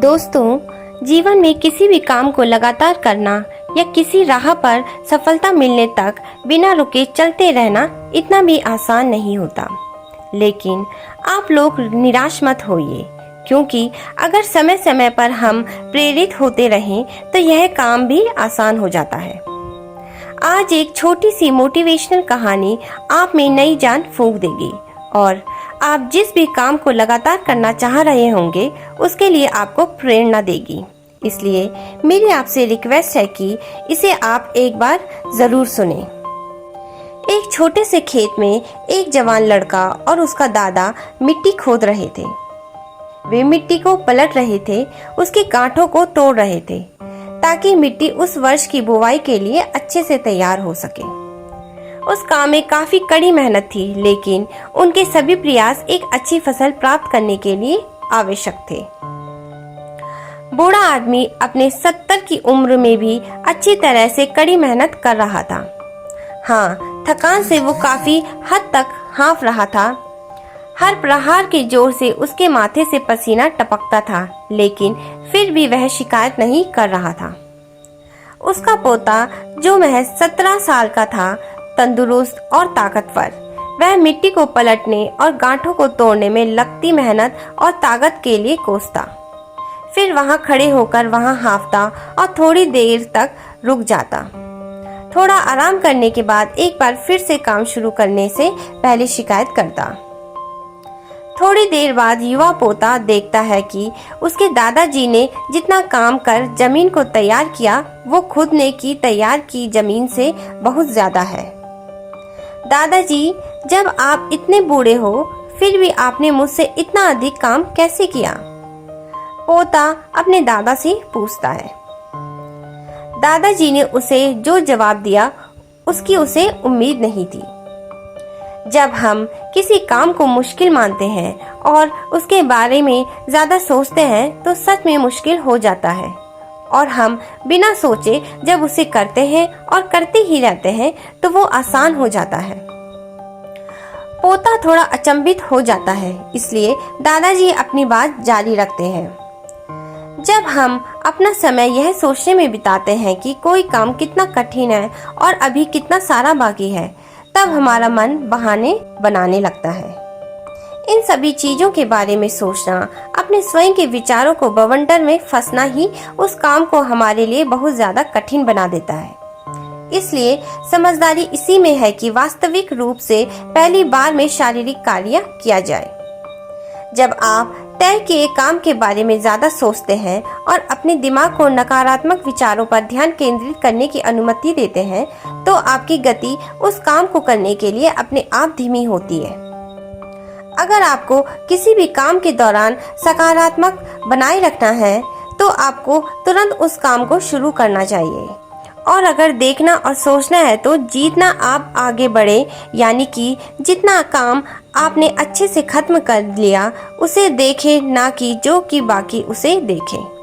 दोस्तों, जीवन में किसी भी काम को लगातार करना या किसी राह पर सफलता मिलने तक बिना रुके चलते रहना इतना भी आसान नहीं होता। लेकिन आप लोग निराश मत होइए, क्योंकि अगर समय समय पर हम प्रेरित होते रहें तो यह काम भी आसान हो जाता है। आज एक छोटी सी मोटिवेशनल कहानी आप में नई जान फूंक देगी और आप जिस भी काम को लगातार करना चाह रहे होंगे उसके लिए आपको प्रेरणा देगी। इसलिए मेरी आपसे रिक्वेस्ट है कि इसे आप एक बार जरूर सुने। एक छोटे से खेत में एक जवान लड़का और उसका दादा मिट्टी खोद रहे थे। वे मिट्टी को पलट रहे थे, उसके गांठों को तोड़ रहे थे ताकि मिट्टी उस वर्ष की बुवाई के लिए अच्छे से तैयार हो सके। उस काम में काफी कड़ी मेहनत थी, लेकिन उनके सभी प्रयास एक अच्छी फसल प्राप्त करने के लिए आवश्यक थे। बूढ़ा आदमी अपने 70 की उम्र में भी अच्छी तरह से कड़ी मेहनत कर रहा था। हाँ, थकान से वो काफी हद तक हाँफ रहा था। हर प्रहार के जोर से उसके माथे से पसीना टपकता था, लेकिन फिर भी वह शिकायत नहीं कर रहा था। उसका पोता, जो महज 17 साल का था, तंदुरुस्त और ताकतवर, वह मिट्टी को पलटने और गांठों को तोड़ने में लगती मेहनत और ताकत के लिए कोसता। फिर वहां खड़े होकर वहां हाँफता और थोड़ी देर तक रुक जाता। थोड़ा आराम करने के बाद एक बार फिर से काम शुरू करने से पहले शिकायत करता। थोड़ी देर बाद युवा पोता देखता है कि उसके दादाजी ने जितना काम कर जमीन को तैयार किया वो खुद ने की तैयार की जमीन से बहुत ज्यादा है। दादाजी, जब आप इतने बूढ़े हो फिर भी आपने मुझसे इतना अधिक काम कैसे किया? पोता अपने दादा से पूछता है। दादाजी ने उसे जो जवाब दिया उसकी उसे उम्मीद नहीं थी। जब हम किसी काम को मुश्किल मानते हैं और उसके बारे में ज्यादा सोचते हैं तो सच में मुश्किल हो जाता है, और हम बिना सोचे जब उसे करते हैं और करते ही रहते हैं तो वो आसान हो जाता है। पोता थोड़ा अचंभित हो जाता है, इसलिए दादाजी अपनी बात जारी रखते हैं। जब हम अपना समय यह सोचने में बिताते हैं कि कोई काम कितना कठिन है और अभी कितना सारा बाकी है, तब हमारा मन बहाने बनाने लगता है। इन सभी चीजों के बारे में सोचना, अपने स्वयं के विचारों को बवंडर में फंसना ही उस काम को हमारे लिए बहुत ज्यादा कठिन बना देता है। इसलिए समझदारी इसी में है कि वास्तविक रूप से पहली बार में शारीरिक कार्य किया जाए। जब आप तय किए काम के बारे में ज्यादा सोचते हैं और अपने दिमाग को नकारात्मक विचारों पर ध्यान केंद्रित करने की अनुमति देते हैं, तो आपकी गति उस काम को करने के लिए अपने आप धीमी होती है। अगर आपको किसी भी काम के दौरान सकारात्मक बनाए रखना है तो आपको तुरंत उस काम को शुरू करना चाहिए, और अगर देखना और सोचना है तो जितना आप आगे बढ़े, यानी कि जितना काम आपने अच्छे से खत्म कर लिया उसे देखें, ना कि जो कि बाकी उसे देखें।